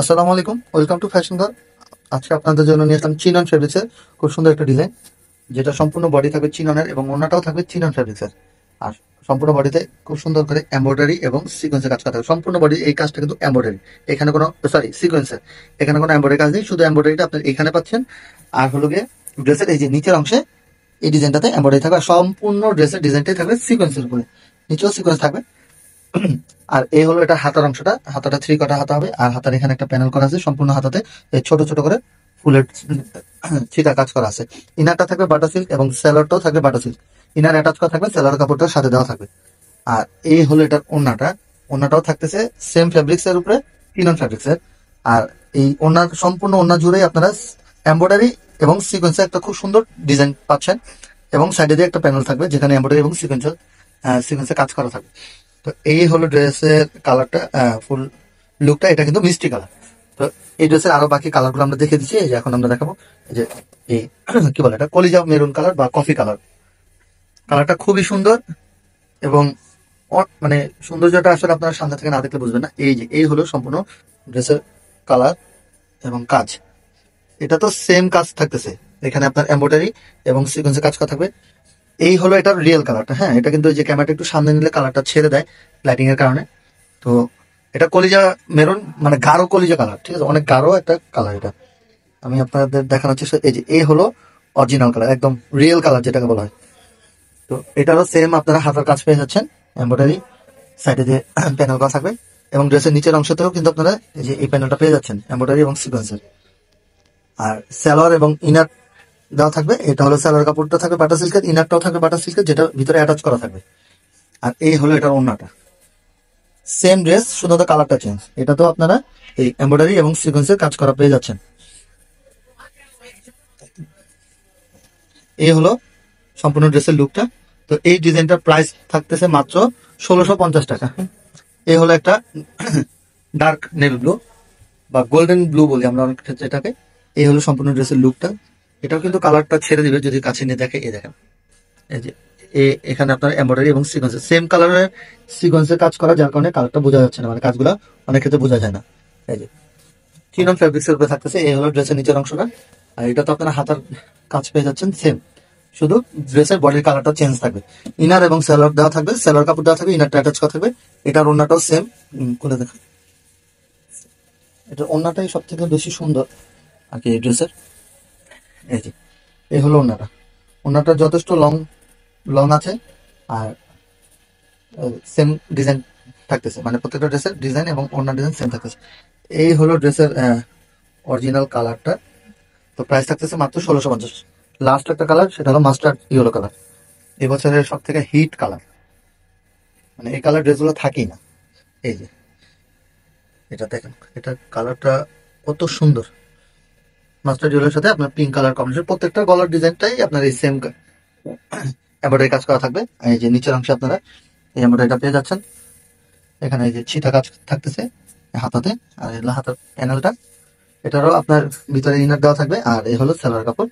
আসসালামু আলাইকুম, welcome to fashion ঘর। আজকে আপনাদের জন্য নিয়ে আসলাম চিনন ফেব্রিক্সের খুব সুন্দর একটা ডিজাইন, যেটা সম্পূর্ণ বডি থাকবে চিননের এবং ওড়নাটাও থাকবে চিনন ফেব্রিক্সের। আর সম্পূর্ণ বডিতে খুব সুন্দর করে এমব্রয়ডারি এবং সিকোয়েন্সের কাজ করা থাকবে। সম্পূর্ণ বডি এই কাজটা কিন্তু এমব্রয়ডারি, এখানে কোনো সিকোয়েন্সের, এখানে কোনো এমব্রয়ডারি কাজ নেই, শুধু এমব্রয়ডারিটা আপনি এখানে পাচ্ছেন। আর হলো গিয়ে ড্রেসের এই যে নিচের অংশে এই ডিজাইনটাতে এমব্রয়ডারি থাকবে, আর সম্পূর্ণ ড্রেসের ডিজাইনটাই থাকবে সিকোয়েন্সের উপরে, নিচেও সিকোয়েন্স থাকবে। আর এই হলো এটা হাতার অংশটা, হাতাটা 3 কাটা হাতা হবে, আর হাতার এখানে একটা প্যানেল করা আছে, সম্পূর্ণ হাতাতে এই ছোট ছোট করে ফুলের ছিটা কাজ করা আছে। ইনারটা থাকবে বাটা সিল্ক এবং সেলারটাও থাকবে বাটা সিল্ক, ইনার অ্যাটাচ করা থাকবে, সেলার কাপড়টার সাথে দেওয়া থাকবে। আর এই হলো এটার ওড়নাটা, ওড়নাটাও থাকতেছে সেম ফ্যাব্রিক্স এর উপরে, কিনন ফ্যাব্রিক্স এর। আর এই ওড়নার সম্পূর্ণ ওড়না জুড়েই আপনারা এমব্রয়ডারি এবং সিকোয়েন্সে একটা খুব সুন্দর ডিজাইন পাচ্ছেন, এবং সাইডে দিয়ে একটা প্যানেল থাকবে যেখানে এমব্রয়ডারি এবং সিকোয়েন্সে কাজ করা থাকবে। তো এই হলো ড্রেসের কালারটা, ফুল লুকটা। এটা কিন্তু মিষ্টি কালার। তো এই ড্রেসের আরো বাকি কালার গুলো আমরা দেখে দিচ্ছি। এই যে এখন আমরা দেখাবো, এই যে এই কি বলে এটা, কলিজা মেরুন কালার বা কফি কালার। কালারটা খুবই সুন্দর, এবং মানে সৌন্দর্যটা আসলে আপনারা সামনে থেকে না দেখলে বুঝবেন না। এই যে এই হলো সম্পূর্ণ ড্রেসের কালার এবং কাজ। এটা তো সেম কাজ থাকতেছে, এখানে আপনার এমব্রয়ডারি এবং সিকোয়েন্সে কাজ করা থাকবে। এই হলো এটার রিয়েল কালারটা। হ্যাঁ, এটা কিন্তু যে ক্যামেরাটা একটু সামনে নিলে কালারটা ছেড়ে দেয় লাইটিং এর কারণে। তো এটা কলিজা মেরুন, মানে গাঢ় কলিজা কালার, ঠিক আছে, অনেক গাঢ় একটা কালার এটা। আমি আপনাদের দেখানোর চেষ্টা, এই যে এই হলো অরিজিনাল কালার, একদম রিয়েল কালার যেটাকে বলা হয়। তো এটারও সেম আপনারা হাতার কাজ পেয়ে যাচ্ছেন, এমব্রয়ডারি সাইডে যে প্যানেল করা থাকবে, এবং ড্রেসের নিচের অংশতেও কিন্তু আপনারা এই যে এই প্যানেলটা পেয়ে যাচ্ছেন এমব্রয়ডারি এবং সিকোয়েন্সের। আর সালোয়ার এবং ইনার দেওয়া থাকবে। এটা হলো সালোয়ার কাপড়টা থাকবে বাটা সিল্কের, ইনারটাও থাকবে বাটা সিল্কের, যেটা ভিতরে অ্যাটাচ করা থাকবে। আর এই হলো এটার ওড়নাটা, সেম ড্রেস, শুধু কালারটা চেঞ্জ। এটা তো আপনারা এই এমব্রয়ডারি এবং সিকোয়েন্সের কাজ করা পেয়ে যাচ্ছেন। এই হলো সম্পূর্ণ ড্রেসের লুকটা। তো এই ডিজাইনটার প্রাইস থাকতেছে মাত্র 1650 টাকা। এই হলো একটা ডার্ক নেভি ব্লু বা গোল্ডেন ব্লু বলি আমরা অনেক ক্ষেত্রে এটাকে। এই হলো সম্পূর্ণ ড্রেসের লুকটা। এটাও কিন্তু কালারটা ছেড়ে দিবে যদি কাছে নিয়ে দেখে। এই দেখেন, এই যে এখানে আপনার এমব্রয়ডারি এবং সিকোয়েন্সের সেম কালারের সিকোয়েন্সের কাজ করা, যার কারণে কালারটা বোঝা যাচ্ছে না, মানে কাজগুলো অনেক ক্ষেত্রে বোঝা যায় না। এই যে চিনন ফ্যাব্রিক্সের উপরে থাকতেছে। এই হলো ড্রেসের নিচের অংশটা। আর এটা তো আপনারা হাতার কাজ পেয়ে যাচ্ছেন সেম, শুধু ড্রেসের বডির কালারটা চেঞ্জ থাকবে। ইনার এবং সেলার দেওয়া থাকবে, সেলার কাপড় দেওয়া থাকবে, ইনারটা অ্যাটাচ করা থাকবে। এটার ওড়নাটাও সেম, খুলে দেখা। এটার ওড়নাটাই সব থেকে বেশি সুন্দর আর কি এই ড্রেসের। এই যে এই হলো ওড়নাটা, ওড়নাটা যথেষ্ট লং লং আছে। আর সেম ডিজাইন থাকতেছে, মানে প্রত্যেকটা ড্রেসের ডিজাইন এবং ওড়নার ডিজাইন সেম থাকতেছে। এই হলো ড্রেসের অরিজিনাল কালারটা। তো প্রাইস থাকতেছে মাত্র 1650। লাস্ট একটা কালার, সেটা হলো মাস্টার্ড ইয়েলো কালার, এবছরের সব থেকে হিট কালার। মানে এই কালার ড্রেসগুলো থাকেই না। এই যে এটা দেখেন, এটা কালারটা কত সুন্দর। মাস্টার্ড ইয়েলোর সাথে আপনার পিঙ্ক কালার কম্বিনেশন, প্রত্যেকটা গলার ডিজাইনটাই আপনার এই সেম এমব্রয়ডারি কাজ করা থাকবে। এই যে নিচের অংশে আপনারা এই এমব্রয়ডারিটা পেয়ে যাচ্ছেন। এখানে এই যে ছিটা কাজ থাকতেছে হাতাতে, আর এই হাতার প্যানেলটা, এটারও আপনার ভিতরে ইনার দেওয়া থাকবে। আর এই হলো সালোয়ার কাপড়,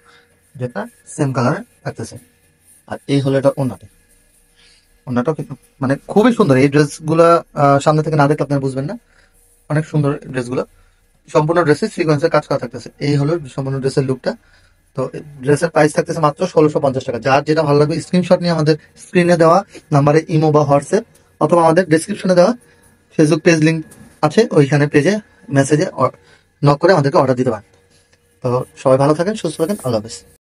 যেটা সেম কালারে থাকতেছে। আর এই হলো এটা ওড়নাটা, ওড়নাটাও কিন্তু মানে খুবই সুন্দর। এই ড্রেসগুলো সামনে থেকে না দেখলে আপনারা বুঝবেন না, অনেক সুন্দর ড্রেসগুলো। সম্পূর্ণ ড্রেসে সিকোয়েন্সের কাজ করা থাকতেছে। এই হলো সম্পূর্ণ ড্রেসের লুকটা। তো ড্রেসের প্রাইস থাকতেছে মাত্র 1650 টাকা। যার যেটা ভালো লাগবে স্ক্রিনশট নিয়ে আমাদের স্ক্রিনে দেওয়া নাম্বারে ইমো বা হোয়াটসঅ্যাপ, অথবা আমাদের ডেসক্রিপশনে দেওয়া ফেসবুক পেজ লিঙ্ক আছে, ওইখানে পেজে মেসেজে নক করে আমাদেরকে অর্ডার দিতে পারেন। তো সবাই ভালো থাকেন, সুস্থ থাকেন, আল্লাহ হাফেজ।